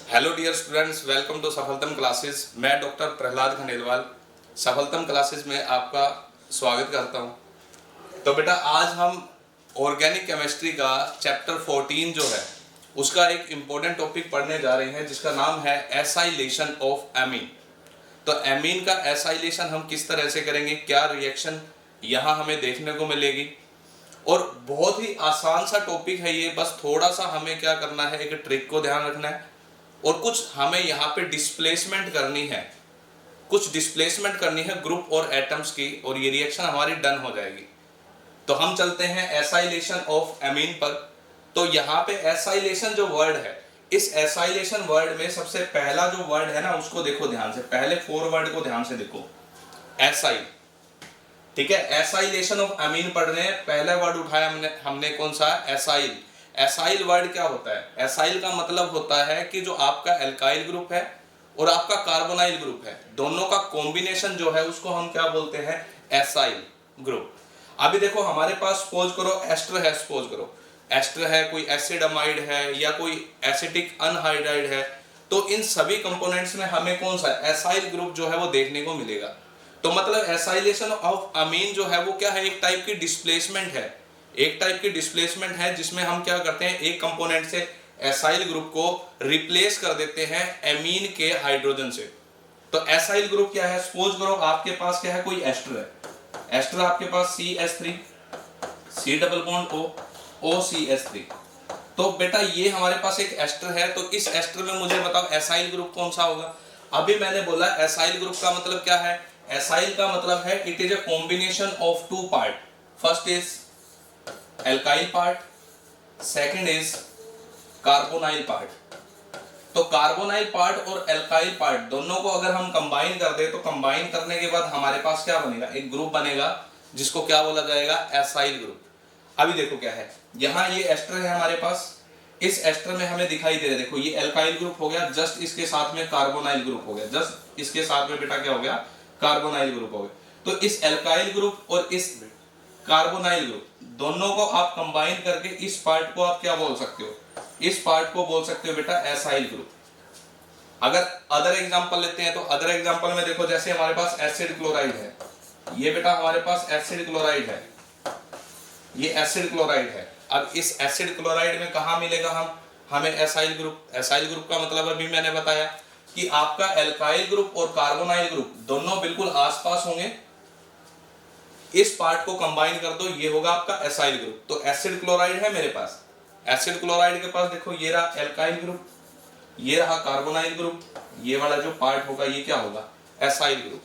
Hello dear students, welcome to Safaltam classes. मैं doctor Prahlad Khandelwal Safaltam classes में आपका स्वागत करता हूं। तो बेटा, आज हम ऑर्गेनिक केमिस्ट्री का चैप्टर 14 जो है उसका एक इम्पोर्टेंट टॉपिक पढ़ने जा रहे हैं, जिसका नाम है एसाइलेशन ऑफ एमीन। तो एमीन का एसाइलेशन हम किस तरह से करेंगे, क्या रिएक्शन यहाँ हमें देखने को मिलेगी। और बहुत ही आसान सा टॉपिक है ये, बस थोड़ा सा हमें क्या करना है, एक ट्रिक को ध्यान रखना है और कुछ हमें यहाँ पे डिस्प्लेसमेंट करनी है, कुछ डिस्प्लेसमेंट करनी है ग्रुप और एटम्स की, और ये रिएक्शन हमारी डन हो जाएगी। तो हम चलते हैं एसाइलेशन ऑफ एमीन पर। तो यहाँ पे एसाइलेशन जो वर्ड है, इस एसाइलेशन वर्ड में सबसे पहला जो वर्ड है ना, उसको देखो ध्यान से, पहले 4 वर्ड को ध्यान से देखो। एसाइल, ठीक है, एसाइलेशन ऑफ एमीन पढ़ रहे हैं। पहला वर्ड उठाया हमने कौन सा, एसाइल। एसाइल वर्ड क्या होता है? एसाइल का मतलब होता है कि जो आपका एल्काइल ग्रुप है और आपका कार्बोनाइल ग्रुप है, दोनों का कॉम्बिनेशन जो है उसको हम क्या बोलते हैं, एसाइल ग्रुप। अभी देखो हमारे पास सपोज करो एस्टर है, सपोज करो एस्टर है, कोई एसिड अमाइड है या कोई एसिटिक अनहाइड्राइड है, तो इन सभी कंपोनेंट्स में हमें कौन सा एसाइल ग्रुप जो है वो देखने को मिलेगा। तो मतलब एसाइलेशन ऑफ अमीन जो है वो क्या है, एक टाइप की डिस्प्लेसमेंट है, एक टाइप की डिस्प्लेसमेंट है, जिसमें हम क्या करते हैं, एक कंपोनेंट से एसाइल ग्रुप को रिप्लेस कर देते हैं एमीन के हाइड्रोजन से। तो एसाइल ग्रुप क्या है, सपोज करो आपके पास क्या है, कोई एस्टर है, एस्टर आपके पास CH3, C double bond O, OCH3। तो बेटा ये हमारे पास एक एस्टर है, तो इस एस्टर में मुझे बताओ एसाइल ग्रुप कौन सा होगा। अभी मैंने बोला एसाइल ग्रुप का मतलब क्या है, एसाइल का मतलब है it is a combination of 2 part. First is alkyl part, second is carbonyl part. तो कार्बोनाइल पार्ट और एल्काइल पार्ट दोनों को अगर हम कंबाइन कर दे, तो कंबाइन करने के बाद हमारे पास क्या बनेगा, एक ग्रुप बनेगा जिसको क्या बोला जाएगा, एसाइल ग्रुप। अभी देखो क्या है, यहाँ ये एस्टर है हमारे पास, इस एस्टर में हमें दिखाई दे रहा है, देखो ये एल्काइल ग्रुप हो गया, जस्ट इसके साथ में कार्बोनाइल ग्रुप हो गया, जस्ट इसके साथ में बेटा क्या हो गया, कार्बोनाइल ग्रुप हो गया। तो इस एल्काइल ग्रुप और इस कार्बोनाइल ग्रुप दोनों को आप कंबाइन करके इस पार्ट को आप क्या बोल सकते हो, इस पार्ट को बोल सकते हो बेटा एसाइल ग्रुप। अगर अदर एग्जांपल लेते हैं, तो अदर एग्जांपल में देखो, जैसे हमारे पास एसिड क्लोराइड है, ये बेटा हमारे पास एसिड क्लोराइड है, ये एसिड क्लोराइड है। अब इस एसिड क्लोराइड में कहां मिलेगा हमें एसाइल ग्रुप। एसाइल ग्रुप का मतलब अभी मैंने बताया कि आपका एल्काइल ग्रुप और कार्बोनाइल ग्रुप दोनों बिल्कुल आसपास होंगे, इस पार्ट को कंबाइन कर दो, ये होगा आपका एसाइल ग्रुप। तो एसिड क्लोराइड है मेरे पास, एसिड क्लोराइड के पास देखो ये रहा एल्काइल ग्रुप, ये रहा कार्बोनाइल ग्रुप, ये वाला जो पार्ट होगा ये क्या होगा, एसाइल ग्रुप।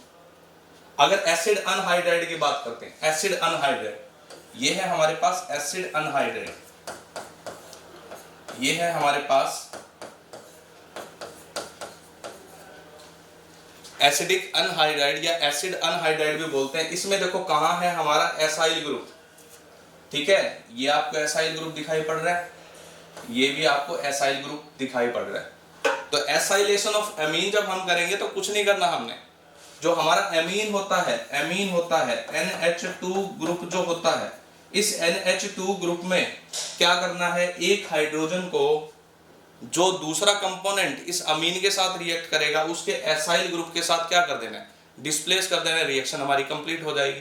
अगर एसिड अनहाइड्राइड की बात करते हैं, एसिड अनहाइड्राइड, ये है हमारे पास एसिड अनहाइड्राइड, ये है हमारे पास एसिडिक अनहाइड्राइड या एसिड अनहाइड्राइड भी बोलते हैं। इसमें देखो कहां है हमारा एसाइल ग्रुप, ठीक है, ये आपको एसाइल ग्रुप दिखाई पड़ रहा है, ये भी आपको एसाइल ग्रुप दिखाई पड़ रहा है। तो एसाइलेशन ऑफ एमीन जब हम करेंगे तो कुछ नहीं करना हमने, जो हमारा एमीन होता है, एमीन होता है NH2 ग्रुप जो होता है, इस NH2 ग्रुप में क्या करना है, एक हाइड्रोजन को जो दूसरा कंपोनेंट इस अमीन के साथ रिएक्ट करेगा उसके एसाइल ग्रुप के साथ क्या कर देना है, डिस्प्लेस कर देना है, रिएक्शन हमारी कंप्लीट हो जाएगी।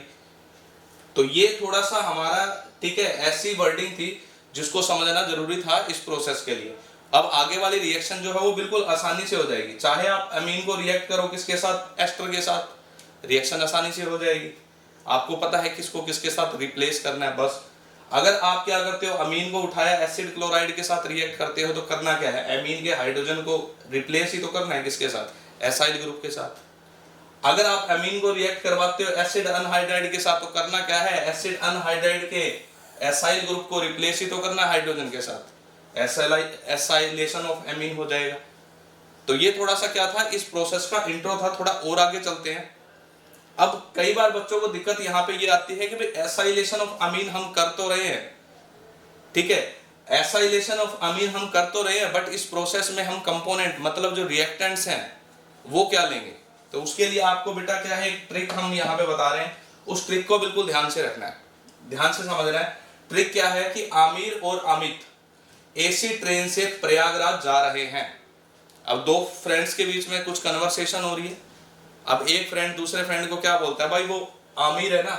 तो ये थोड़ा सा हमारा, ठीक है, ऐसी वर्डिंग थी जिसको समझना जरूरी था इस प्रोसेस के लिए। अब आगे वाली रिएक्शन जो है वो बिल्कुल आसानी से हो जाएगी, चाहे आप अमीन को रिएक्ट करो किसके साथ, एस्टर के साथ, रिएक्शन आसानी से हो जाएगी। आपको पता है किसको किसके साथ रिप्लेस करना है बस। अगर आप क्या करते हो, अमीन को उठाया एसिड क्लोराइड के साथ रिएक्ट करते हो, तो करना क्या है, अमीन के हाइड्रोजन को रिप्लेस ही तो करना है किसके साथ, एसाइल ग्रुप के साथ। अगर आप अमीन को रिएक्ट करवाते हो एसिड अनहाइड्राइड के साथ, तो करना क्या है, एसिड अनहाइड्राइड के एसाइल ग्रुप को रिप्लेस ही तो करना है हाइड्रोजन के साथ, एसाइलेशन ऑफ एमीन हो जाएगा। तो ये थोड़ा सा क्या था, इस प्रोसेस का इंट्रो था, थोड़ा और आगे चलते हैं। अब कई बार बच्चों को दिक्कत यहाँ पे ये आती है कि भाई एसाइलेशन ऑफ अमीन हम कर तो रहे हैं, ठीक है, एसाइलेशन ऑफ अमीन हम कर तो रहे हैं, बट इस प्रोसेस में हम कंपोनेंट मतलब जो रिएक्टेंट्स हैं वो क्या लेंगे। तो उसके लिए आपको बेटा क्या है, एक ट्रिक हम यहाँ पे बता रहे हैं, उस ट्रिक को बिल्कुल ध्यान से रखना है, ध्यान से समझना है। ट्रिक क्या है कि आमिर और अमित एसी ट्रेन से प्रयागराज जा रहे हैं। अब दो फ्रेंड्स के बीच में कुछ कन्वर्सेशन हो रही है। अब एक फ्रेंड दूसरे फ्रेंड को क्या बोलता है, भाई वो आमिर है ना,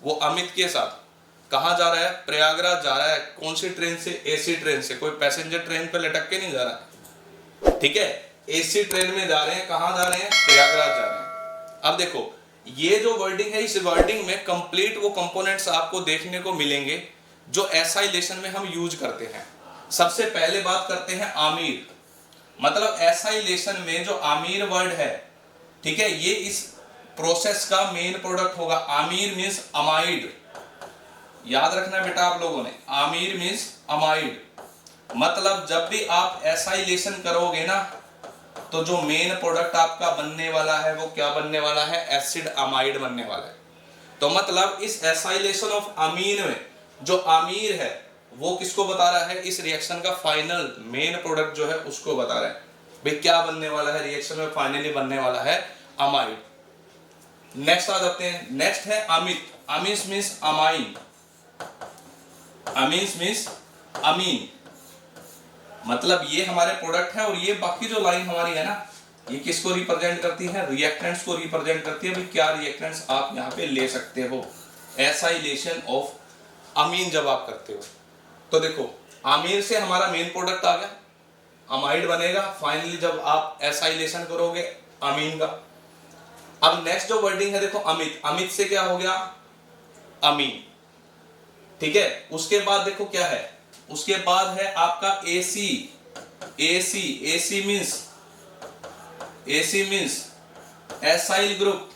वो अमित के साथ कहाँ जा रहा है, प्रयागराज जा रहा है। कौन सी ट्रेन से, एसी ट्रेन से, कोई पैसेंजर ट्रेन पे लटक के नहीं जा रहा, ठीक है, एसी ट्रेन में जा रहे हैं। कहाँ जा रहे हैं, प्रयागराज जा रहे हैं। अब देखो ये जो वर्डिंग है, इस वर्डिंग में कंप्लीट वो कंपोनेंट्स आपको देखने को मिलेंगे जो एसाइलेशन में हम यूज करते हैं। सबसे पहले बात करते हैं आमिर, मतलब एसाइलेशन में जो आमिर वर्ड है, ठीक है, ये इस प्रोसेस का मेन प्रोडक्ट होगा। आमिर मीन्स अमाइड, याद रखना बेटा आप लोगों ने, आमिर मीन्स अमाइड। मतलब जब भी आप एसाइलेशन करोगे ना, तो जो मेन प्रोडक्ट आपका बनने वाला है वो क्या बनने वाला है, एसिड अमाइड बनने वाला है। तो मतलब इस एसाइलेशन ऑफ अमीन में जो अमीर है वो किसको बता रहा है, इस रिएक्शन का फाइनल मेन प्रोडक्ट जो है उसको बता रहा है। भाई क्या बनने वाला है रिएक्शन में, फाइनली बनने वाला है अमाइड। नेक्स्ट आ जाते हैं, नेक्स्ट है अमित। अमिस means amine, amines means amine. मतलब ये हमारे प्रोडक्ट है और ये बाकी जो लाइन हमारी है ना, ये किसको रिप्रेजेंट करती है, रिएक्टेंट्स को रिप्रेजेंट करती है। भाई क्या रिएक्टेंट्स आप यहाँ पे ले सकते हो एसाइलेशन ऑफ अमीन जब आप करते हो। तो देखो अमीन से हमारा मेन प्रोडक्ट आ गया, अमाइड बनेगा फाइनली जब आप एसाइलेशन करोगे अमीन का। अब नेक्स्ट जो वर्डिंग है देखो अमित, अमित से क्या हो गया, अमीन, ठीक है। उसके बाद देखो क्या है, उसके बाद है आपका AC. AC, AC means acyl group.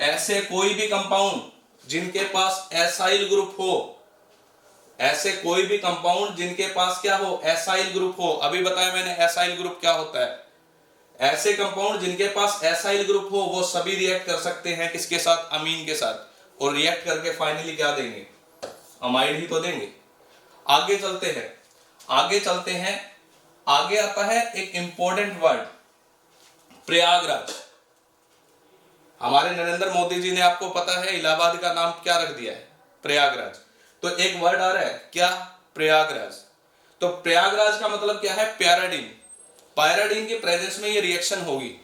ऐसे कोई भी कंपाउंड जिनके पास एसाइल ग्रुप हो, ऐसे कोई भी कंपाउंड जिनके पास क्या हो, एसाइल ग्रुप हो। अभी बताया मैंने एसाइल ग्रुप क्या होता है। ऐसे कंपाउंड जिनके पास एसाइल ग्रुप हो वो सभी रिएक्ट कर सकते हैं किसके साथ, अमीन के साथ, और रिएक्ट करके फाइनली क्या देंगे, अमाइड ही तो देंगे। आगे चलते हैं, आगे आता है एक इंपॉर्टेंट वर्ड प्रयागराज। हमारे नरेंद्र मोदी जी ने, आपको पता है, इलाहाबाद का नाम क्या रख दिया है, प्रयागराज। तो एक वर्ड आ रहा है क्या, प्रयागराज। तो प्रयागराज का मतलब क्या है, पैराडीन। पायराडीन के प्रेजेंस में ये रिएक्शन होगी।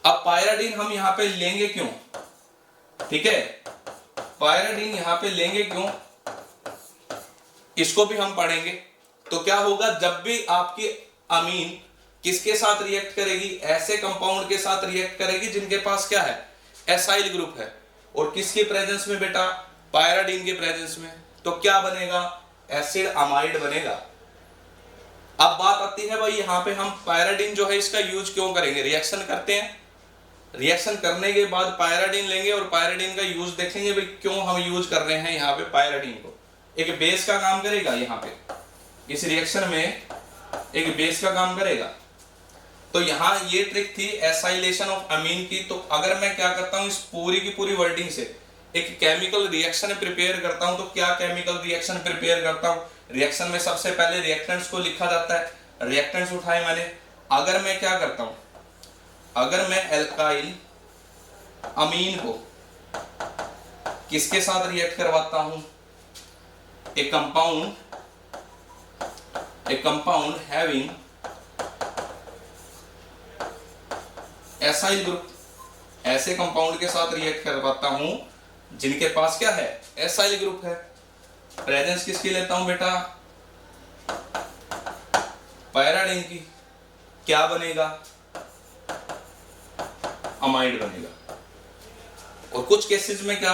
अब पायराडीन हम यहां पे लेंगे क्यों, ठीक है, पायराडीन यहां पे लेंगे क्यों, इसको भी हम पढ़ेंगे। तो क्या होगा, जब भी आपकी अमीन किसके साथ रिएक्ट करेगी, ऐसे कंपाउंड के साथ रिएक्ट करेगी जिनके पास क्या है, एसाइल ग्रुप है, और किसके प्रेजेंस में बेटा, पायराडीन के प्रेजेंस में, तो क्या बनेगा, एसिड अमाइड बनेगा। अब बात आती है भाई यहाँ पे हम पायराडीन जो है इसका यूज क्यों करेंगे, रिएक्शन करते हैं, रिएक्शन करने के बाद पायराडीन लेंगे और पायराडीन का यूज देखेंगे भाई क्यों हम यूज कर रहे हैं यहाँ पे पायराडीन को। एक बेस का काम करेगा, यहाँ पे इस रिएक्शन में एक बेस का काम करेगा। तो यहाँ ये ट्रिक थी एसाइलेशन ऑफ अमीन की। तो अगर मैं क्या करता हूँ, इस पूरी की पूरी वर्डिंग से एक केमिकल रिएक्शन प्रिपेयर करता हूँ, तो क्या केमिकल रिएक्शन प्रिपेयर करता हूँ, रिएक्शन में सबसे पहले रिएक्टेंट्स को लिखा जाता है, रिएक्टेंट्स उठाए मैंने। अगर मैं क्या करता हूँ, अगर मैं एल्काइल अमीन को किसके साथ रिएक्ट करवाता हूँ, एक कंपाउंड हैविंग एसाइल ग्रुप, ऐसे कंपाउंड के साथ रिएक्ट करवाता हूं जिनके पास क्या है, एसाइल ग्रुप है। प्रेजेंस किसकी लेता हूं बेटा, पायराडीन की, क्या बनेगा, अमाइड बनेगा। और कुछ केसेस में क्या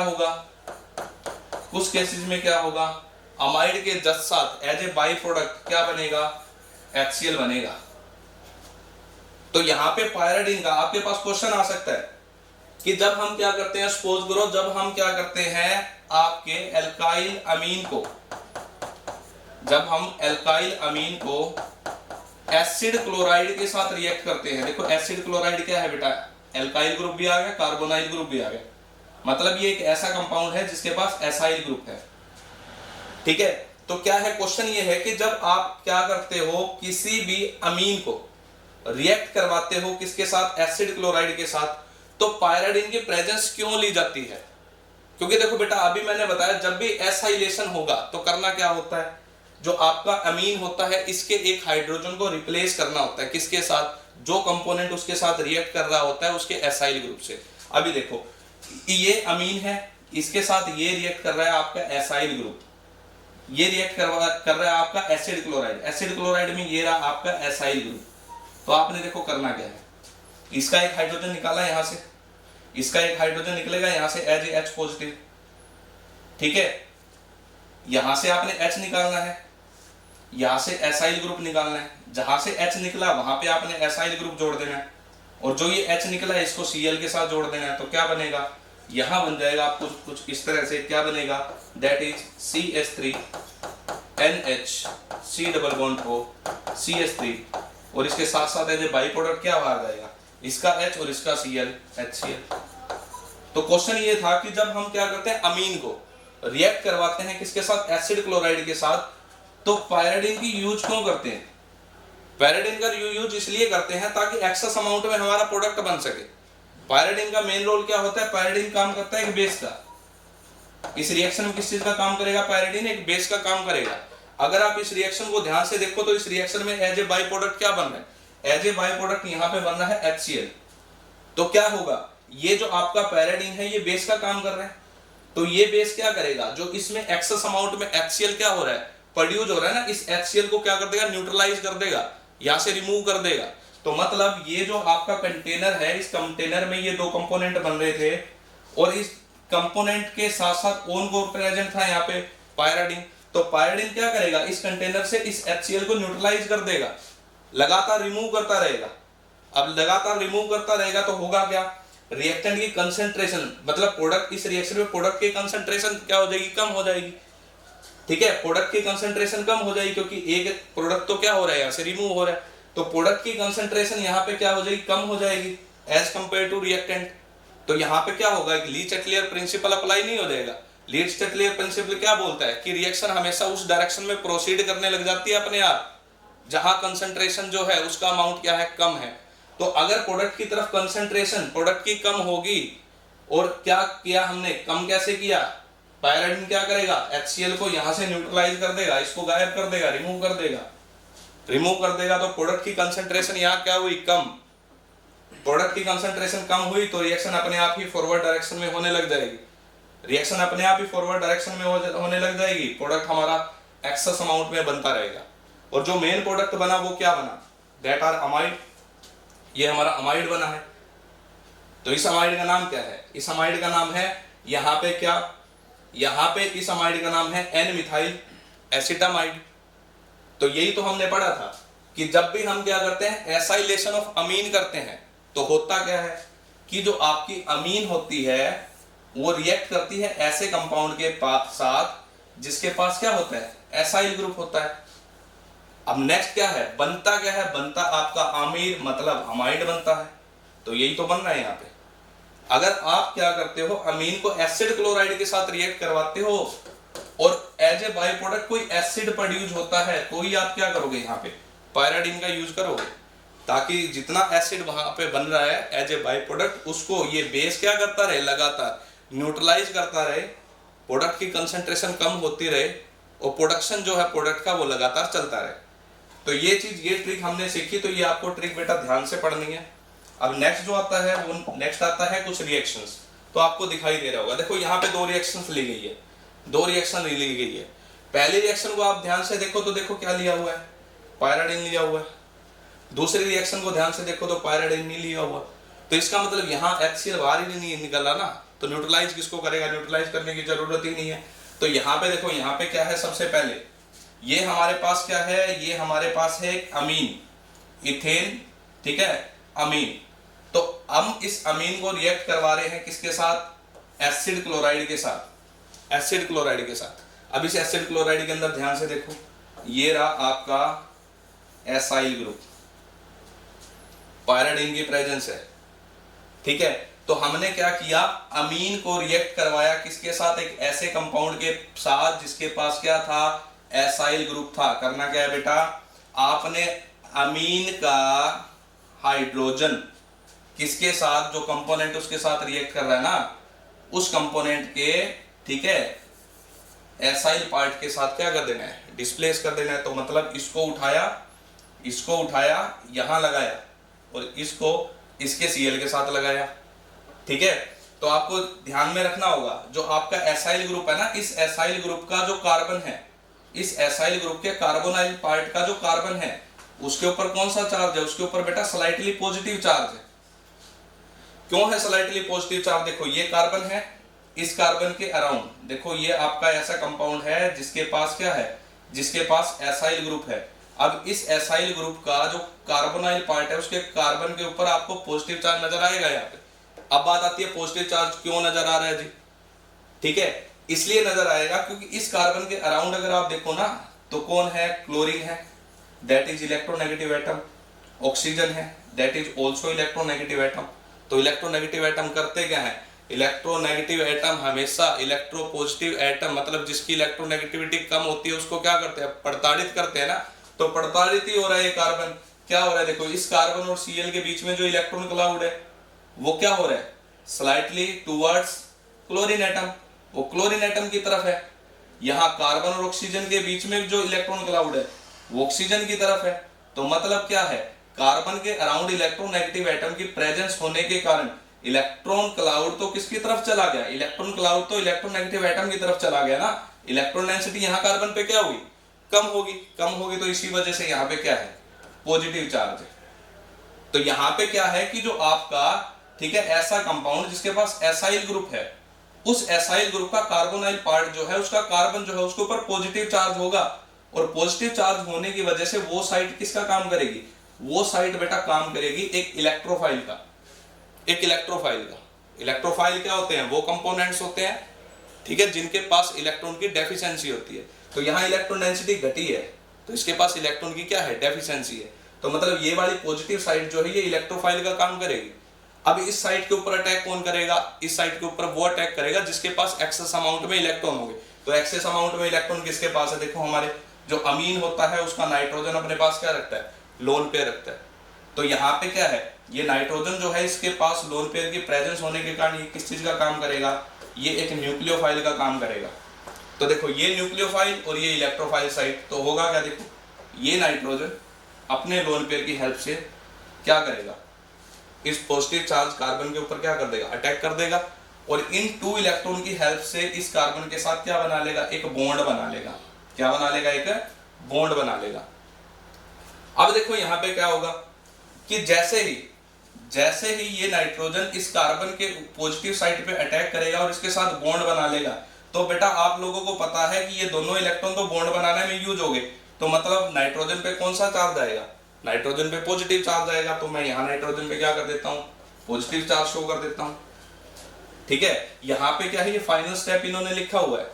होगा, अमाइड के जस्ट साथ एज ए बाई प्रोडक्ट क्या बनेगा, HCl बनेगा। तो यहाँ पे पायराडीन का आपके पास क्वेश्चन आ सकता है कि जब हम क्या करते हैं, सपोज करो जब हम क्या करते हैं आपके एल्काइल अमीन को एसिड क्लोराइड के साथ रिएक्ट करते हैं। देखो एसिड क्लोराइड क्या है बेटा, एल्काइल ग्रुप भी आ गया, कार्बोनाइल ग्रुप भी आ गया, मतलब ये एक ऐसा कंपाउंड है जिसके पास एसाइल ग्रुप है, ठीक है। तो क्या है, क्वेश्चन ये है कि जब आप क्या करते हो, किसी भी अमीन को रिएक्ट करवाते हो किसके साथ, एसिड क्लोराइड के साथ, तो पायराडीन की प्रेजेंस क्यों ली जाती है, क्योंकि देखो बेटा अभी मैंने बताया जब भी एसाइलेशन होगा तो करना क्या होता है, जो आपका अमीन होता है इसके एक हाइड्रोजन को रिप्लेस करना होता है किसके साथ, जो कंपोनेंट उसके साथ रिएक्ट कर रहा होता है उसके एसाइल ग्रुप से। अभी देखो ये अमीन है, इसके साथ ये रिएक्ट कर रहा है आपका एसाइल ग्रुप, ये रिएक्ट कर रहा है आपका एसिड क्लोराइड, एसिड क्लोराइड में ये रहा आपका एसाइल ग्रुप। तो आपने देखो करना क्या है, इसका एक हाइड्रोजन निकाला यहां से, इसका एक हाइड्रोजन निकलेगा यहां से एज एच पॉजिटिव, ठीक है। यहां से आपने H निकालना है, यहां से एसाइल ग्रुप निकालना है, जहां से H निकला वहां पे आपने एसाइल ग्रुप जोड़ देना है, और जो ये H निकला है इसको Cl के साथ जोड़ देना है। तो क्या बनेगा, यहां बन जाएगा आपको कुछ इस तरह से, क्या बनेगा, that is CH3 NH C double bond O CH3, और इसके साथ साथ एज ए बाई प्रोडक्ट क्या बाहर जाएगा, इसका H और इसका Cl HCl। तो क्वेश्चन ये था कि जब हम क्या करते हैं अमीन को रिएक्ट करवाते हैं किसके साथ, एसिड क्लोराइड के साथ, तो पायरिडिन की यूज क्यों करते हैं। पायरिडिन का यूज इसलिए करते हैं ताकि एक्सेस अमाउंट में हमारा प्रोडक्ट बन सके। पायरिडिन का मेन रोल क्या होता है, पायरिडिन काम करता है एक बेस का। इस रिएक्शन में किस चीज का काम करेगा, पायरिडिन एक बेस का काम करेगा। अगर आप इस रिएक्शन को ध्यान से देखो तो इस रिएक्शन में एज ए बाई प्रोडक्ट क्या बन रहा है, एज ए बाई प्रोडक्ट यहाँ पे बन रहा है HCl। तो क्या होगा, ये जो आपका पायरिडिन है ये बेस का काम कर रहा है, तो ये बेस क्या करेगा, जो इसमें एक्सेस अमाउंट में HCl क्या हो रहा है, प्रोड्यूस हो रहा है ना, इस HCl को क्या कर देगा, न्यूट्रलाइज कर देगा, यहां से रिमूव कर देगा। तो मतलब ये जो आपका कंटेनर है, इस कंटेनर में ये दो कंपोनेंट बन रहे थे, और इस कंपोनेंट के साथ साथ ओन को प्रेजेंट था यहाँ पे पायरिडिन। तो पायरिडिन क्या करेगा, इस कंटेनर से इस HCl को न्यूट्रलाइज कर देगा, लगातार रिमूव करता रहेगा। अब लगातार रिमूव करता रहेगा तो होगा क्या, रिएक्टेंट की कंसंट्रेशन, मतलब प्रोडक्ट, इस रिएक्शन में प्रोडक्ट की कंसंट्रेशन क्या हो जाएगी, कम हो जाएगी, ठीक है। प्रोडक्ट की कंसंट्रेशन कम हो जाएगी क्योंकि एक प्रोडक्ट तो क्या हो रहा है, यहाँ से रिमूव हो रहा है, तो प्रोडक्ट की कंसंट्रेशन यहाँ पे क्या हो जाएगी, कम हो जाएगी एज कंपेयर टू रिएक्टेंट। तो यहाँ पे क्या होगा, ली-चैटलियर प्रिंसिपल अप्लाई नहीं हो जाएगा। ली-चैटलियर प्रिंसिपल क्या बोलता है कि रिएक्शन हमेशा उस डायरेक्शन में प्रोसीड करने लग जाती है अपने आप जहां कंसंट्रेशन जो है उसका अमाउंट क्या है, कम है। तो अगर प्रोडक्ट की तरफ कंसंट्रेशन प्रोडक्ट की कम होगी, और क्या किया हमने, कम कैसे किया, पायरिडिन क्या करेगा, HCl को यहां से न्यूट्रलाइज कर देगा, इसको गायब कर देगा, रिमूव कर देगा, रिमूव कर देगा। तो प्रोडक्ट की कंसंट्रेशन यहाँ क्या हुई, कम। प्रोडक्ट की कंसंट्रेशन कम हुई तो रिएक्शन अपने आप ही फॉरवर्ड डायरेक्शन में होने लग जाएगी, रिएक्शन अपने आप ही फॉरवर्ड डायरेक्शन में होने लग जाएगी, प्रोडक्ट हमारा एक्सेस अमाउंट में बनता रहेगा। और जो मेन प्रोडक्ट बना वो क्या बना, दैट आर अमाइड। ये हमारा अमाइड बना है। तो इस अमाइड का नाम क्या है, इस अमाइड का नाम है यहाँ पे क्या, यहाँ पे इस अमाइड का नाम है एन मिथाइल एसिटामाइड। तो यही तो हमने पढ़ा था कि जब भी हम क्या करते हैं, एसाइलेशन ऑफ अमीन करते हैं, तो होता क्या है कि जो आपकी अमीन होती है वो रिएक्ट करती है ऐसे कंपाउंड के साथ जिसके पास क्या होता है, एसाइल ग्रुप होता है। अब नेक्स्ट क्या है, बनता क्या है, बनता आपका अमीर मतलब अमाइड बनता है। तो यही तो बन रहा है यहाँ पे। अगर आप क्या करते हो, अमीन को एसिड क्लोराइड के साथ रिएक्ट करवाते हो और एज ए बाई प्रोडक्ट कोई एसिड प्रोड्यूस होता है, तो ही आप क्या करोगे, यहाँ पे पायरिडिन का यूज करोगे, ताकि जितना एसिड वहां पे बन रहा है एज ए बाई प्रोडक्ट उसको ये बेस क्या करता रहे, लगातार न्यूट्रलाइज करता रहे, प्रोडक्ट की कंसंट्रेशन कम होती रहे, और प्रोडक्शन जो है प्रोडक्ट का वो लगातार चलता रहे। तो ये चीज, ये ट्रिक हमने सीखी, तो ये आपको ट्रिक बेटा ध्यान से पढ़नी है। अब नेक्स्ट जो आता है वो नेक्स्ट आता है कुछ रिएक्शंस। तो आपको दिखाई दे रहा होगा, देखो यहाँ पे दो रिएक्शंस ली गई है, दो रिएक्शन ली गई है। पहले रिएक्शन को आप ध्यान से देखो तो देखो क्या लिया हुआ है, पायरिडिन लिया हुआ है। दूसरे रिएक्शन को ध्यान से देखो तो पायरिडिन नहीं लिया हुआ। तो इसका मतलब यहाँ HCl बाहर ही नहीं निकला ना, तो न्यूट्रलाइज किसको करेगा, न्यूट्रलाइज करने की जरूरत ही नहीं है। तो यहाँ पे देखो, यहाँ पे क्या है, सबसे पहले ये हमारे पास क्या है, ये हमारे पास है अमीन, इथेन, ठीक है, अमीन। तो हम इस अमीन को रिएक्ट करवा रहे हैं किसके साथ, एसिड क्लोराइड के साथ, एसिड क्लोराइड के साथ। अब इस एसिड क्लोराइड के अंदर ध्यान से देखो, ये रहा आपका एसाइल ग्रुप, पायरिडिन की प्रेजेंस है, ठीक है। तो हमने क्या किया, अमीन को रिएक्ट करवाया किसके साथ, एक ऐसे कंपाउंड के साथ जिसके पास क्या था, एसाइल ग्रुप था। करना क्या है बेटा, आपने अमीन का हाइड्रोजन किसके साथ, जो कंपोनेंट उसके साथ रिएक्ट कर रहा है ना, उस कंपोनेंट के, ठीक है, एसाइल पार्ट के साथ क्या कर देना है, डिस्प्लेस कर देना है। तो मतलब इसको उठाया यहां लगाया और इसको इसके Cl के साथ लगाया, ठीक है। तो आपको ध्यान में रखना होगा जो आपका एसाइल ग्रुप है ना, इस एसाइल ग्रुप का जो कार्बन है, इस एसाइल ग्रुप के कार्बोनाइल पार्ट का जो कार्बन है उसके ऊपर कौन सा चार्ज है, उसके ऊपर बेटा स्लाइटली पॉजिटिव चार्ज है। क्यों है स्लाइटली पॉजिटिव चार्ज? देखो ये कार्बन है, इस कार्बन के अराउंड देखो ये आपका ऐसा कंपाउंड है जिसके पास क्या है, जिसके पास एसाइल ग्रुप है। अब इस एसाइल ग्रुप का जो कार्बोनाइल पार्ट है उसके कार्बन के ऊपर आपको पॉजिटिव चार्ज नजर आएगा यहाँ पे। अब बात आती है पॉजिटिव चार्ज क्यों नजर आ रहा है जी, ठीक है। इसलिए नजर आएगा क्योंकि इस कार्बन के अराउंड अगर आप देखो ना तो कौन है, क्लोरीन है, that is electronegative atom. Oxygen है, that is also electronegative atom. तो इलेक्ट्रोनेगेटिव एटम करते क्या है, इलेक्ट्रोनेगेटिव एटम हमेशा इलेक्ट्रोपॉजिटिव एटम मतलब जिसकी इलेक्ट्रोनेगेटिविटी कम होती है उसको क्या करते हैं, प्रताड़ित करते हैं ना। तो प्रताड़ित ही हो रहा है ये कार्बन। क्या हो रहा है देखो, इस कार्बन और Cl के बीच में जो इलेक्ट्रॉन क्लाउड है वो क्या हो रहा है, स्लाइटली टुवर्ड्स क्लोरीन एटम, वो क्लोरीन एटम की तरफ है। यहाँ कार्बन और ऑक्सीजन के बीच में जो इलेक्ट्रॉन क्लाउड है वो ऑक्सीजन की तरफ है। तो मतलब क्या है, कार्बन के अराउंड इलेक्ट्रोनेगेटिव एटम की प्रेजेंस होने के कारण इलेक्ट्रॉन क्लाउड तो किसकी तरफ चला गया, इलेक्ट्रॉन क्लाउड तो इलेक्ट्रोनेगेटिव एटम की तरफ चला गया ना। इलेक्ट्रॉन डेंसिटी यहाँ कार्बन पे क्या हुई, कम होगी। तो इसी वजह से यहाँ पे क्या है, पॉजिटिव चार्ज है। तो यहाँ पे क्या है कि जो आपका, ठीक है, ऐसा कंपाउंड जिसके पास एसाइल ग्रुप है, उस एसाइल ग्रुप का कार्बोनाइल पार्ट जो है उसका कार्बन जो है उसके ऊपर पॉजिटिव चार्ज होगा। और पॉजिटिव चार्ज होने की वजह से वो साइड किसका काम करेगी, वो साइड बेटा काम करेगी एक इलेक्ट्रोफाइल का। इलेक्ट्रोफाइल क्या होते हैं, वो कंपोनेंट्स होते हैं, ठीक है, जिनके पास इलेक्ट्रॉन की डेफिशिएंसी होती है। तो यहाँ इलेक्ट्रॉन डेंसिटी घटी है तो इसके पास इलेक्ट्रॉन की क्या है, डेफिशिएंसी है। तो मतलब ये वाली पॉजिटिव साइड जो है ये इलेक्ट्रोफाइल का काम करेगी। अब इस साइड के ऊपर अटैक कौन करेगा, इस साइड के ऊपर वो अटैक करेगा जिसके पास एक्सेस अमाउंट में इलेक्ट्रॉन होंगे। तो एक्सेस अमाउंट में इलेक्ट्रॉन किसके पास है, देखो हमारे जो अमीन होता है उसका नाइट्रोजन अपने पास क्या रखता है, लोन पेयर रखता है। तो यहाँ पे क्या है, ये नाइट्रोजन जो है इसके पास लोन पेयर की प्रेजेंस होने के कारण ये किस चीज का काम करेगा, ये एक न्यूक्लियोफाइल का काम करेगा। तो देखो ये न्यूक्लियोफाइल और ये इलेक्ट्रोफाइल साइड, तो होगा क्या, देखो ये नाइट्रोजन अपने लोन पेयर की हेल्प से क्या करेगा, इस पॉजिटिव चार्ज कार्बन के ऊपर क्या कर देगा, अटैक कर देगा। और इन 2 इलेक्ट्रॉन की हेल्प से इस कार्बन के साथ क्या बना लेगा, एक बॉन्ड बना लेगा। क्या बना लेगा, एक बॉन्ड बना लेगा। अब देखो यहाँ पे क्या होगा कि जैसे ही ये नाइट्रोजन इस कार्बन के पॉजिटिव साइड पे अटैक करेगा और इसके साथ बॉन्ड बना लेगा, तो बेटा आप लोगों को पता है कि ये दोनों इलेक्ट्रॉन तो बॉन्ड बनाने में यूज हो गए। तो मतलब नाइट्रोजन पे कौन सा चार्ज आएगा, नाइट्रोजन पे पॉजिटिव चार्ज आएगा। तो मैं यहाँ नाइट्रोजन पे क्या कर देता हूँ, पॉजिटिव चार्ज शो कर देता हूँ, ठीक है। यहाँ पे क्या है, ये फाइनल स्टेप इन्होंने लिखा हुआ है।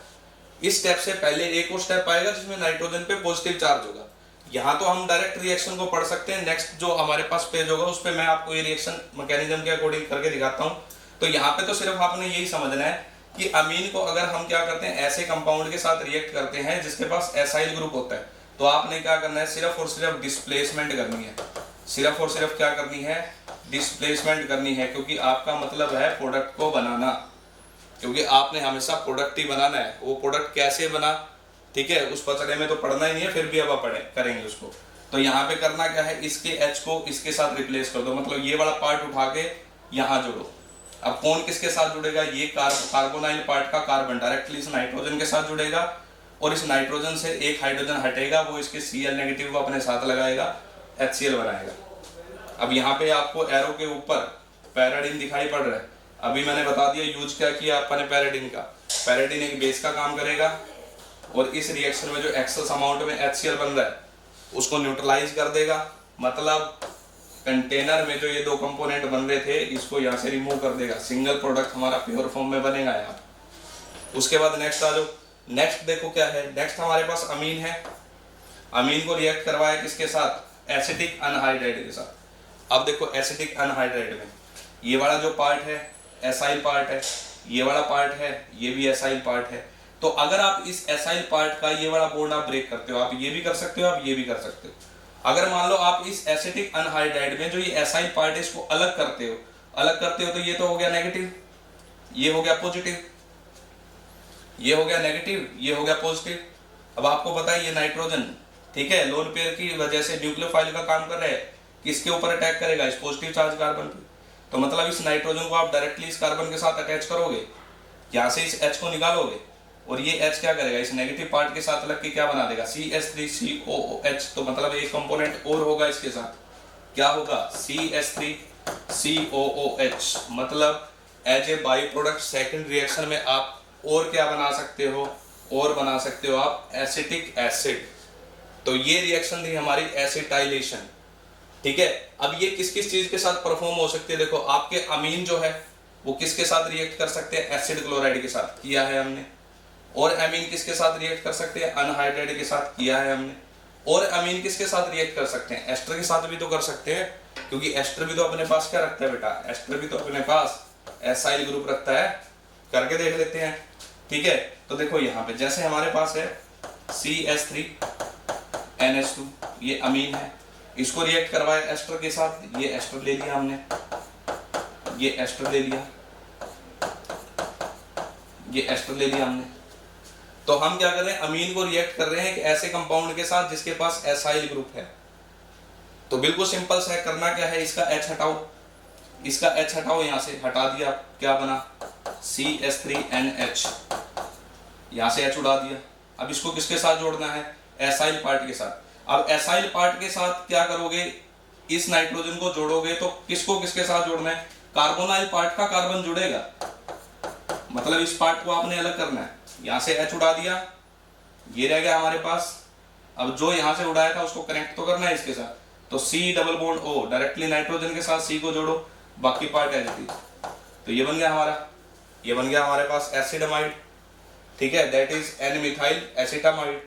इस स्टेप से पहले एक और स्टेप आएगा जिसमें नाइट्रोजन पे पॉजिटिव चार्ज होगा। यहाँ तो हम डायरेक्ट रिएक्शन को पढ़ सकते हैं, नेक्स्ट जो हमारे पास पेज होगा उस पर मैं आपको ये रिएक्शन मैकेनिज्म के अकॉर्डिंग करके दिखाता हूँ। तो यहाँ पे तो सिर्फ आपने यही समझना है कि अमीन को अगर हम क्या करते हैं, ऐसे कंपाउंड के साथ रिएक्ट करते हैं जिसके पास एसाइल ग्रुप होता है, तो आपने क्या करना है, सिर्फ और सिर्फ डिस्प्लेसमेंट करनी है। सिर्फ और सिर्फ क्या करनी है, डिस्प्लेसमेंट करनी है, क्योंकि आपका मतलब है प्रोडक्ट को बनाना, क्योंकि आपने हमेशा प्रोडक्ट ही बनाना है। वो प्रोडक्ट कैसे बना, ठीक है, उस पचड़े में तो पढ़ना ही नहीं है, फिर भी अब पढ़े करेंगे उसको। तो यहाँ पे करना क्या है, इसके H को इसके साथ रिप्लेस कर दो, मतलब ये वाला पार्ट उठा के यहाँ जोड़ो। अब कौन किसके साथ जुड़ेगा, ये कार्बोनाइल पार्ट का कार्बन डायरेक्टली इस नाइट्रोजन के साथ जुड़ेगा और इस नाइट्रोजन से एक हाइड्रोजन हटेगा, वो इसके Cl नेगेटिव को अपने साथ लगाएगा, HCl बनाएगा। अब यहाँ पे आपको एरो के ऊपर पैराडीन दिखाई पड़ रहा है। अभी मैंने बता दिया यूज क्या किया अपने पैराडीन का। पैराडीन एक बेस का काम करेगा और इस रिएक्शन में जो एक्सेस अमाउंट में HCl बन रहा है उसको न्यूट्रलाइज कर देगा। मतलब कंटेनर में जो ये 2 कंपोनेंट बन रहे थे इसको यहाँ से रिमूव कर देगा, सिंगल प्रोडक्ट हमारा प्योर फॉर्म में बनेगा यहाँ। उसके बाद नेक्स्ट आ जाओ, नेक्स्ट देखो क्या है, नेक्स्ट हमारे पास अमीन है। अमीन को रिएक्ट करवाया किसके साथ, एसिटिक अनहाइड्राइड के साथ। अब देखो एसिटिक अनहाइड्राइड में ये वाला जो पार्ट है एसाइल पार्ट है, ये वाला पार्ट है ये भी एसाइल पार्ट है। तो अगर आप इस एसाइल पार्ट का ये वाला बॉन्ड आप ब्रेक करते हो, आप ये भी कर सकते हो, आप ये भी कर सकते हो। अगर मान लो आप इस एसिटिक अनहाइड्राइड में जो ये एसाइल पार्ट है इसको अलग करते हो तो ये तो हो गया नेगेटिव, ये हो गया पॉजिटिव, ये हो गया नेगेटिव, ये हो गया पॉजिटिव। अब आपको पता है ये नाइट्रोजन, ठीक है, लोन पेयर की वजह से न्यूक्लियोफाइल का काम कर रहा है, किसके ऊपर अटैक करेगा, इस पॉजिटिव चार्ज कार्बन पे। तो मतलब इस नाइट्रोजन को आप डायरेक्टली इस कार्बन के साथ अटैच करोगे, यहाँ से इस H को निकालोगे और ये H क्या करेगा, इस नेगेटिव पार्ट के साथ लग के क्या बना देगा, CH3COOH। तो मतलब एक कंपोनेंट और होगा इसके साथ, क्या होगा, CH3COOH। मतलब as a by product second reaction में आप और क्या बना सकते हो, और बना सकते हो आप एसिटिक एसिड। तो ये रिएक्शन थी हमारी एसिटाइलेशन, ठीक है। अब ये किस किस चीज के साथ परफॉर्म हो सकती है, देखो आपके अमीन जो है वो किसके साथ रिएक्ट कर सकते हैं, एसिड क्लोराइड के साथ किया है हमने। और अमीन किसके साथ रिएक्ट कर सकते हैं, अनहाइड्राइड के साथ किया है हमने। और अमीन किसके साथ रिएक्ट कर सकते हैं, एस्टर के साथ भी तो कर सकते हैं, क्योंकि एस्टर भी तो अपने पास क्या रखता है बेटा, एस्टर भी तो अपने पास एसाइल ग्रुप रखता है। करके देख लेते हैं, ठीक है। तो देखो यहाँ पे जैसे हमारे पास है CH3NH2, ये अमीन है, इसको रिएक्ट करवाया एस्टर के साथ, ये एस्टर ले लिया हमने, ये एस्टर ले लिया, ये एस्टर ले लिया हमने। तो हम क्या कर रहे हैं, अमीन को रिएक्ट कर रहे हैं एक ऐसे कंपाउंड के साथ जिसके पास एसाइल ग्रुप है। तो बिल्कुल सिंपल सा है, करना क्या है, इसका H हटाओ, इसका H हटाओ, यहां से हटा दिया, क्या बना, CH3NH, यहां से H उड़ा दिया। अब इसको किसके साथ जोड़ना है, एसाइल पार्ट के साथ। अब एसाइल पार्ट के साथ क्या करोगे, इस नाइट्रोजन को जोड़ोगे तो किसको किसके साथ जोड़ना है, कार्बोनाइल पार्ट का कार्बन जुड़ेगा, मतलब इस पार्ट को आपने अलग करना है। यहां से H उड़ा दिया, ये रह गया हमारे पास। अब जो यहां से उड़ाया था उसको कनेक्ट तो करना है इसके साथ, तो C double bond O, directly nitrogen के साथ C को जोड़ो, बाकी पार्ट एज इट इज। तो ये बन गया हमारा, ये बन गया हमारे पास एसिडमाइड, ठीक है, that is an methyl acetamide.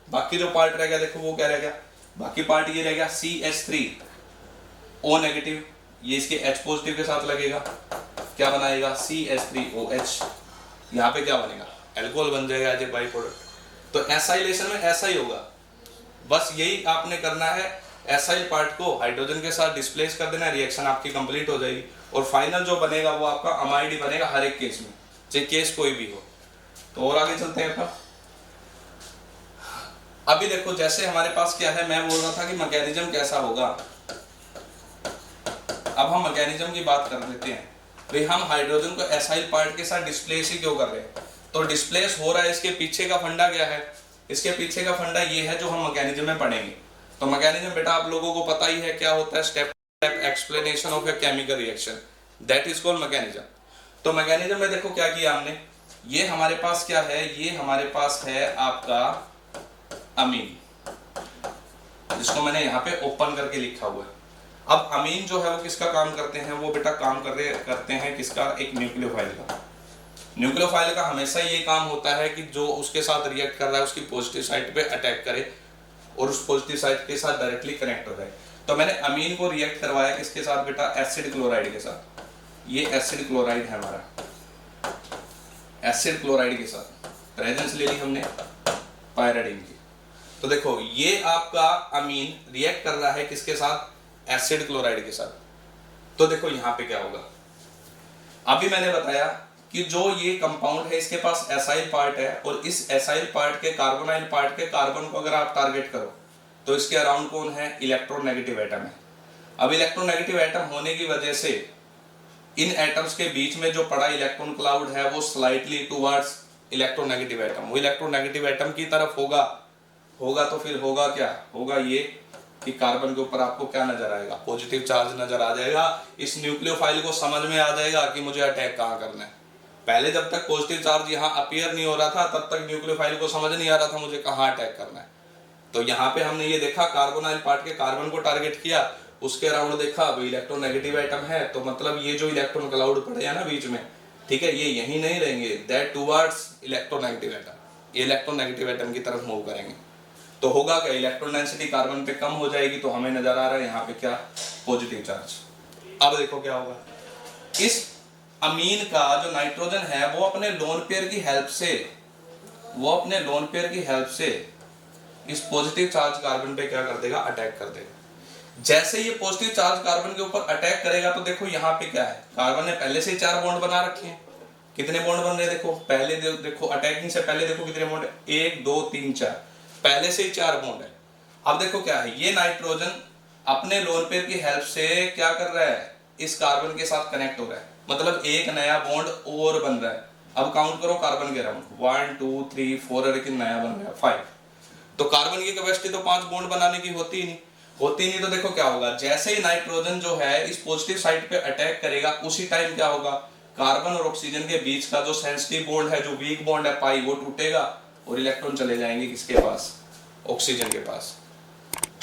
बाकी जो पार्ट रह गया देखो वो क्या रह गया, बाकी पार्ट ये रह गया CH3O नेगेटिव, ये इसके H पॉजिटिव के साथ लगेगा, क्या बनाएगा, CH3OH। यहाँ पे क्या बनेगा, एल्कोहल बन जाएगा एज ए बाई प्रोडक्ट। तो एसाइलेशन में ऐसा ही होगा, बस यही आपने करना है, एसाइल पार्ट को हाइड्रोजन के साथ डिस्प्लेस कर देना, रिएक्शन आपकी कंप्लीट हो जाएगी और फाइनल जो बनेगा वो आपका अमाइड ही बनेगा हर एक केस में, चाहे केस कोई भी हो। तो और आगे चलते हैं अपन। अभी देखो जैसे हमारे पास क्या है, मैं बोल रहा था कि मैकेनिज्म कैसा होगा। अब हम मैकेनिज्म की बात कर लेते हैं। भाई हम हाइड्रोजन को एसाइल पार्ट के साथ डिस्प्लेस ही क्यों कर रहे हैं, तो डिस्प्लेस हो रहा है, इसके पीछे का फंडा क्या है, इसके पीछे का फंडा ये है जो हम मैकेनिज्म में पढ़ेंगे। तो मैकेनिज्म बेटा आप लोगों को पता ही है क्या होता है, step step explanation of a chemical reaction, that is called mechanism. तो मैकेनिज्म में देखो क्या किया हमने, ये हमारे पास क्या है, ये हमारे पास है आपका अमीन, जिसको मैंने यहाँ पे ओपन करके लिखा हुआ है। अब अमीन जो है वो किसका काम करते हैं, वो बेटा काम करते हैं किसका, एक न्यूक्लियोफाइल का। न्यूक्लियोफाइल का हमेशा ये काम होता है कि जो उसके साथ रिएक्ट कर रहा है उसकी पॉजिटिव साइड पे अटैक करे और उस पॉजिटिव साइड के साथ डायरेक्टली कनेक्ट हो जाए। तो मैंने अमीन को रिएक्ट करवाया किसके साथ बेटा, एसिड क्लोराइड के साथ। ये एसिड क्लोराइड है हमारा, एसिड क्लोराइड के साथ प्रेजेंस ले ली हमने पायराडीन की। तो देखो ये आपका अमीन रिएक्ट कर रहा है किसके साथ, एसिड क्लोराइड के साथ। तो देखो यहाँ पे क्या होगा, अभी मैंने बताया कि जो ये कंपाउंड है इसके पास एसाइल पार्ट है और इस एसाइल पार्ट के कार्बोनाइल पार्ट के कार्बन को अगर आप टारगेट करो तो इसके अराउंड कौन है, इलेक्ट्रोनेगेटिव एटम है। अब इलेक्ट्रोनेगेटिव एटम होने की वजह से इन एटम्स के बीच में जो पड़ा इलेक्ट्रॉन क्लाउड है वो स्लाइटली टुवर्ड्स इलेक्ट्रोनेगेटिव एटम, वो इलेक्ट्रोनेगेटिव एटम की तरफ होगा तो फिर होगा क्या, होगा ये कि कार्बन के ऊपर आपको क्या नजर आएगा, पॉजिटिव चार्ज नजर आ जाएगा। इस न्यूक्लियोफाइल को समझ में आ जाएगा कि मुझे अटैक कहाँ करना है। पहले जब तक पॉजिटिव चार्ज यहाँ अपीयर नहीं हो रहा था तब तक न्यूक्लियोफाइल को समझ नहीं आ रहा था मुझे कहाँ अटैक करना है। तो यहाँ पे हमने ये देखा कार्बोनाइल पार्ट के कार्बन को टारगेट किया, उसके अराउंड देखा वो इलेक्ट्रोनेगेटिव एटम है, तो मतलब ये जो इलेक्ट्रॉन क्लाउड पड़े हैं ना बीच में, ठीक है, ये यहीं नहीं रहेंगे, दैट टुवर्ड्स इलेक्ट्रोनेगेटिव एटम, ये इलेक्ट्रोनेगेटिव एटम की तरफ मूव करेंगे। तो होगा क्या, इलेक्ट्रॉन डेंसिटी कार्बन पे कम हो जाएगी, तो हमें नजर आ रहा है यहाँ पे क्या, पॉजिटिव चार्ज। अब देखो क्या होगा, इस अमीन का जो नाइट्रोजन है वो अपने लोन पेयर की हेल्प से इस पॉजिटिव चार्ज कार्बन पे क्या कर देगा, अटैक कर देगा। जैसे ये पॉजिटिव चार्ज कार्बन के ऊपर अटैक करेगा तो देखो यहाँ पे क्या है, कार्बन ने पहले से ही 4 बॉन्ड बना रखे हैं। कितने बॉन्ड बन रहे हैं देखो, पहले देखो अटैकिंग से पहले देखो कितने बॉन्ड, 1 2 3 4। पहले से ही 4 बॉन्ड है। अब देखो क्या है, ये नाइट्रोजन अपने लोन पेयर की हेल्प से क्या कर रहा है, इस कार्बन के साथ कनेक्ट हो रहा है, मतलब एक नया बॉन्ड और बन रहा है। अब काउंट करो कार्बन के अराउंड, 1 2 3 4 और एक नया बन गया 5। तो कार्बन की कैपेसिटी तो 5 बॉन्ड बनाने की होती ही नहीं, तो देखो क्या होगा, जैसे ही नाइट्रोजन जो है इस पॉजिटिव साइड पे अटैक करेगा, उसी टाइम क्या होगा, कार्बन और ऑक्सीजन के बीच का जो सेंसिटिव बॉन्ड है, जो वीक बॉन्ड है पाई, वो टूटेगा और इलेक्ट्रॉन चले जाएंगे किसके पास, ऑक्सीजन के पास।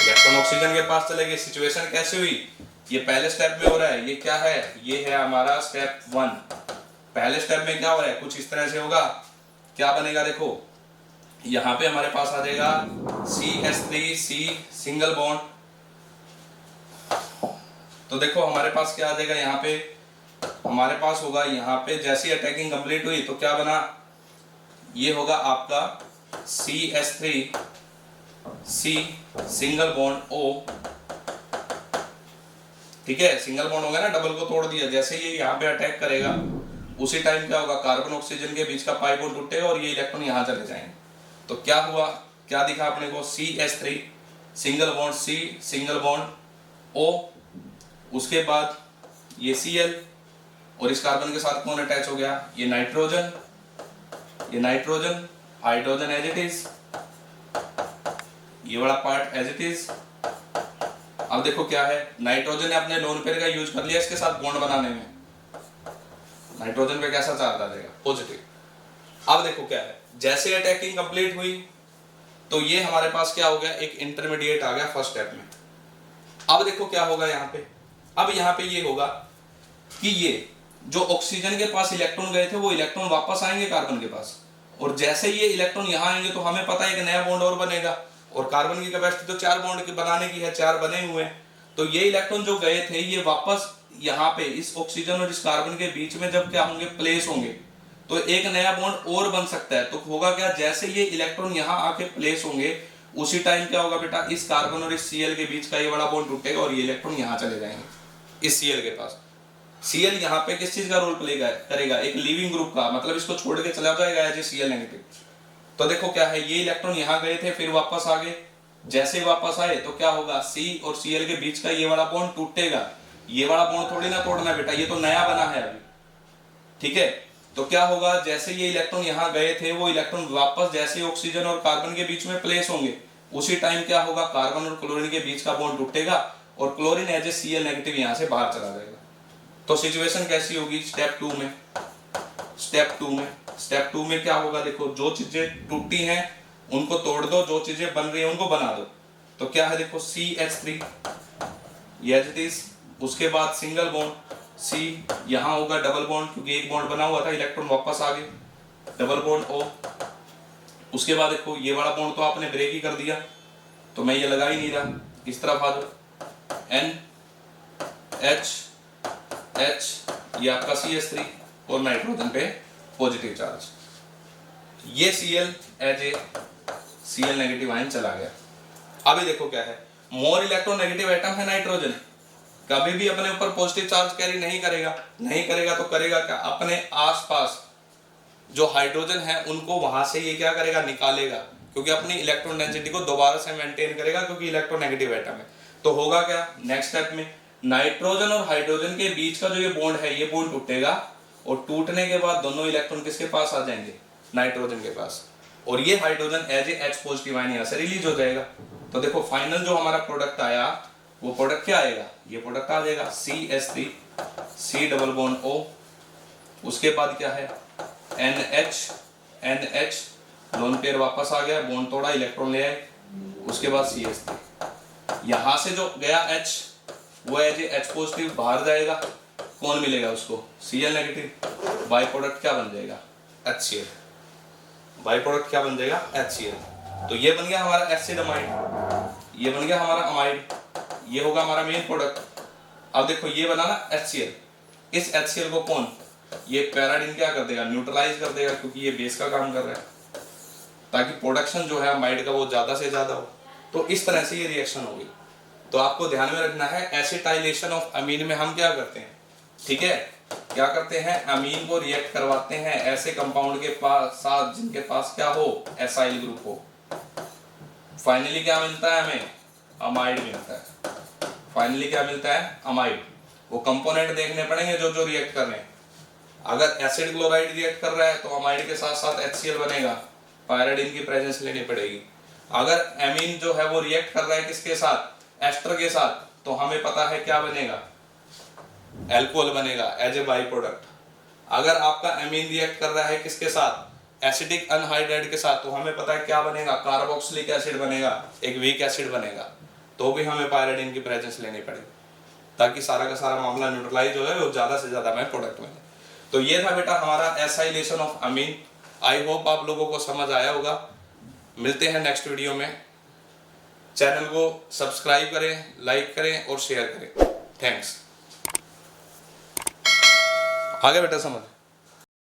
इलेक्ट्रॉन ऑक्सीजन के पास चले गए। सिचुएशन कैसे हुई, ये पहले स्टेप में हो रहा है, ये क्या है, ये है हमारा स्टेप 1। पहले स्टेप में क्या हो रहा है, कुछ इस तरह से होगा, क्या बनेगा, देखो यहाँ पे हमारे पास आ जाएगा CH3C सिंगल बॉन्ड। तो देखो हमारे पास क्या आ जाएगा, यहाँ पे हमारे पास होगा, यहाँ पे जैसी अटैकिंग कंप्लीट हुई तो क्या बना, ये होगा आपका CH3C सिंगल बॉन्ड O। ठीक है, सिंगल बॉन्ड हो गया ना, डबल को तोड़ दिया, जैसे ये यहाँ पे अटैक करेगा उसी टाइम क्या होगा, कार्बन ऑक्सीजन के बीच का पाई बॉन्ड टूटेगा और ये इलेक्ट्रॉन यहाँ चले जाएंगे। तो क्या हुआ, क्या दिखा अपने को, CH3 single bond C single bond O, उसके बाद ये Cl, और इस कार्बन के साथ कौन अटैच हो गया, ये nitrogen, hydrogen as it is, ये वाला पार्ट एज इट इज। अब देखो क्या है, नाइट्रोजन ने अपने लोन पेयर का यूज कर लिया इसके साथ बॉन्ड बनाने में, नाइट्रोजन पे कैसा चार्ज आ जाएगा, पॉजिटिव। अब देखो क्या है, जैसे अटैकिंग कंप्लीट हुई तो ये हमारे पास क्या हो गया, एक इंटरमीडिएट आ गया फर्स्ट स्टेप में। अब देखो क्या होगा यहाँ पे, अब यहाँ पे ये होगा कि ये जो ऑक्सीजन के पास इलेक्ट्रॉन गए थे वो इलेक्ट्रॉन वापस आएंगे कार्बन के पास, और जैसे ये इलेक्ट्रॉन यहाँ आएंगे तो हमें पता है एक नया बॉन्ड और बनेगा, और कार्बन की कैपेसिटी तो 4 बॉन्ड की बनाने की है, 4 बने हुए हैं। तो ये इलेक्ट्रॉन जो गए थे ये वापस यहाँ पे इस ऑक्सीजन और इस कार्बन के बीच में जब क्या होंगे, प्लेस होंगे, तो एक नया बॉन्ड और बन सकता है। तो होगा क्या, जैसे ये इलेक्ट्रॉन यहाँ आके प्लेस होंगे उसी टाइम क्या होगा बेटा, इस कार्बन और इस Cl के बीच का ये वाला बॉन्ड टूटेगा और ये इलेक्ट्रॉन यहाँ चले जाएंगे इस Cl के पास। Cl यहाँ पे किस चीज का रोल प्ले करेगा, एक लिविंग ग्रुप का, मतलब इसको छोड़ के चला जाएगा एज ए Cl नेगेटिव। तो देखो क्या है, ये इलेक्ट्रॉन यहाँ गए थे फिर वापस आ गए, जैसे वापस आए तो क्या होगा, C और Cl के बीच का ये वाला बॉन्ड टूटेगा, ये वाला बॉन्ड थोड़ी ना तोड़ना बेटा, ये तो नया बना है अभी। ठीक है, तो क्या होगा, जैसे ये इलेक्ट्रॉन यहाँ गए थे वो इलेक्ट्रॉन वापस जैसे ऑक्सीजन और कार्बन के बीच में प्लेस होंगे उसी टाइम क्या होगा, कार्बन और क्लोरीन के बीच का बॉन्ड टूटेगा और chlorine as a Cl negative यहाँ से बाहर चला जाएगा। तो सिचुएशन कैसी होगी स्टेप 2 में, स्टेप 2 में क्या होगा, देखो जो चीजें टूटी हैं उनको तोड़ दो, जो चीजें बन रही हैं उनको बना दो। तो क्या है, देखो CH3 ये एज इट इज, उसके बाद सिंगल बॉन्ड C, यहाँ होगा डबल बॉन्ड क्योंकि एक बॉन्ड बना हुआ था, इलेक्ट्रॉन वापस आ गए, डबल बॉन्ड O। उसके बाद देखो ये वाला बॉन्ड तो आपने ब्रेक ही कर दिया, तो मैं ये लगा ही नहीं रहा, इस तरफ आ जाओ, N H H, ये आपका CH3 और नाइट्रोजन पे पॉजिटिव चार्ज, ये Cl as a Cl negative ion चला गया। अभी देखो क्या है, मोर इलेक्ट्रोनेगेटिव एटम है नाइट्रोजन, कभी भी अपने ऊपर पॉजिटिव चार्ज कैरी नहीं करेगा तो करेगा क्या, अपने आसपास जो हाइड्रोजन है उनको वहां से ये क्या करेगा, निकालेगा, क्योंकि अपनी इलेक्ट्रॉन डेंसिटी को दोबारा से मेंटेन करेगा क्योंकि इलेक्ट्रोनेगेटिव एटम है। तो होगा क्या, नेक्स्ट स्टेप में नाइट्रोजन और हाइड्रोजन के बीच का जो ये बॉन्ड है ये बॉन्ड टूटेगा, और टूटने के बाद दोनों इलेक्ट्रॉन किसके पास आ जाएंगे, नाइट्रोजन के पास, और ये hydrogen as a H positive ion यहाँ से रिलीज हो जाएगा। तो देखो फाइनल जो हमारा प्रोडक्ट आया वो प्रोडक्ट क्या आएगा, ये प्रोडक्ट आ जाएगा CH3 C double bond O, उसके बाद क्या है NH लोन पेयर वापस आ गया, बॉन्ड तोड़ा, इलेक्ट्रॉन ले आए, उसके बाद CH3, यहाँ से जो गया H वो एज ए H पॉजिटिव बाहर जाएगा, कौन मिलेगा उसको, Cl नेगेटिव, बाई प्रोडक्ट क्या बन जाएगा, HCl, बाई प्रोडक्ट क्या बन जाएगा, HCl। तो ये बन गया हमारा एसिड अमाइड, ये बन गया हमारा अमाइड, ये होगा हमारा मेन प्रोडक्ट। अब देखो ये बना ना HCl, इस HCl को कौन, ये पैराडिन क्या कर देगा, न्यूट्रलाइज कर देगा, क्योंकि ये बेस का काम कर रहा है, ताकि प्रोडक्शन जो है अमाइड का वो ज्यादा से ज्यादा हो। तो इस तरह से ये रिएक्शन होगी। तो आपको ध्यान में रखना है, एसिटाइलेशन ऑफ अमीन में हम क्या करते हैं, ठीक है, क्या करते हैं, अमीन को रिएक्ट करवाते हैं ऐसे कंपाउंड के पास साथ जिनके पास क्या हो, एसाइल ग्रुप हो। फाइनली क्या मिलता है हमें, अमाइड मिलता है। फाइनली क्या मिलता है, अमाइड। वो कंपोनेंट देखने पड़ेंगे जो जो रिएक्ट कर रहे हैं। अगर एसिड क्लोराइड रिएक्ट कर रहा है तो अमाइड के साथ साथ HCl बनेगा, पायराडिन की प्रेजेंस लेनी पड़ेगी। अगर एमीन जो है वो रिएक्ट कर रहा है किसके साथ, एस्टर के साथ, तो हमें पता है क्या बनेगा, एल्कोहल बनेगा एज ए बाई प्रोडक्ट। अगर आपका एमीन रिएक्ट कर रहा है किसके साथ, एसिडिक अनहाइड्राइड के साथ, तो हमें पता है क्या बनेगा, कार्बोक्सिलिक एसिड बनेगा, एक वीक एसिड बनेगा। तो भी हमें पायराडिन की प्रेजेंस लेनी पड़ेगी ताकि सारा का सारा मामला न्यूट्रलाइज हो जाए और ज्यादा से ज्यादा हमें प्रोडक्ट मिले। तो ये था बेटा हमारा acylation of amine. I hope आप लोगों को समझ आया होगा। मिलते हैं नेक्स्ट वीडियो में। चैनल को सब्सक्राइब करें, लाइक करें और शेयर करें। थैंक्स। आगे बेटा समझ।